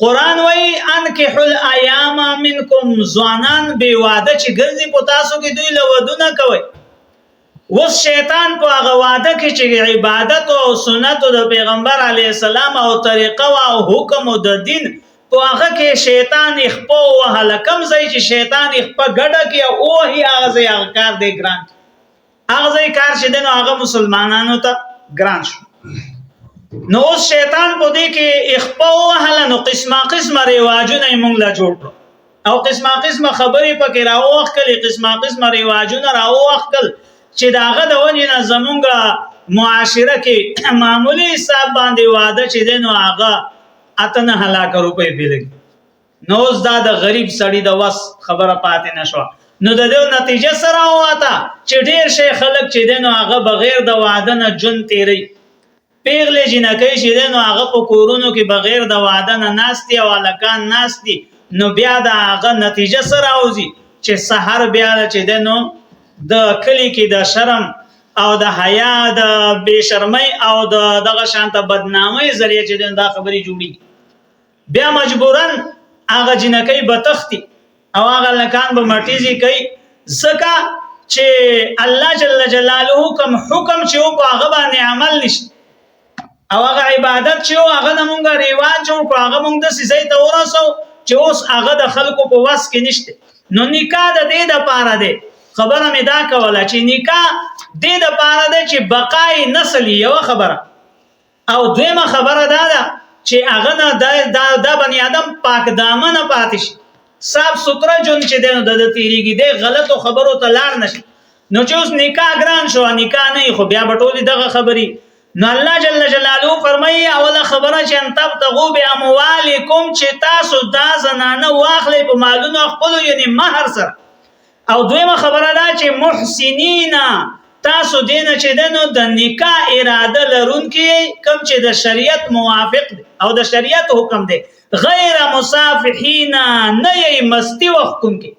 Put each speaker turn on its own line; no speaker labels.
قرآن وی انکحوا الایام منکم ځوانان بے واده چې ګرځي په تاسو کې دوی له ودونه کوي. وس شیطان په هغه واده کې چې عبادت او سنت د پیغمبر علی السلام او طریقه او حکم او د دین په هغه کې شیطان اخپو وهله کم ځای چې شیطان اخپه ګډه کې او هي هغه ځای هغه کار دی ګران هغه ځای کار چې دنو هغه مسلمانانو ته ګران شو. نو شیطان په دې کې اخپو وهله نو قسمه قسمه رواجونه موږ لا جوړ کړو او قسمه قسمه خبرې پکې راوخ کړي قسمه قسمه رواجونه راوخ کړي چې داغه د ونی نه زمونږه معاشره کې معمولی حساب باندې واده چې دینو هغه اتنه هلاک روپې پیلګي. نو دا د غریب سړی د وس خبره پاتې نشو. نو د دې نتیجه سره واته چې ډیر شي خلک چې دینو هغه بغیر د واده نه جون تیری پیغله جنکې چې دینو هغه په کورونو کې بغیر د واده نه ناشتي او الکان ناشتي. نو بیا د هغه نتیجه سره اوزي چې سحر بیا چې دینو د کلی کې د شرم او د حیا د بے شرمۍ او دغه شانته بدنامۍ ذریعہ چې دا خبرې جوړي بیا مجبورن هغه جنکې بتختی او هغه لکان به مټیزي کوي زکه چې الله جل جلاله کوم حکم چې او هغه باندې عمل نشي او هغه عبادت چې هغه مونږه ریواج او هغه مونږ د سيزي ته ورسو چې اوس هغه د خلکو په واس کې نشته. نو نکاح د دې د پاره دی خبره مې دا کوله چې نکاح دې د پاره دی چې بقای نسل یو خبره او دویمه خبره دا ده چې هغه نه د بنی آدم پاک دامن پاتې شي صاحب ستره جون چې د تیریږي د غلطو خبرو ته لاړ نشي. نو چې اوس نکاح ګران شو نکاح نه خو بیا بټولې دغه خبري. نو الله جل جلاله فرمایي اوله خبره چې ان تبتغوا باموالکم چې تاسو دا زنانه واخلې په مالونو خپل یعنی مہر سره او دویمه خبره دا چې محسنینا تاسو دینه چې دنو د نکاح اراده لرونکي کوم چې د شریعت موافق دي او د شریعت حکم دي غیر مصافحین نه یې مستی وحکم کې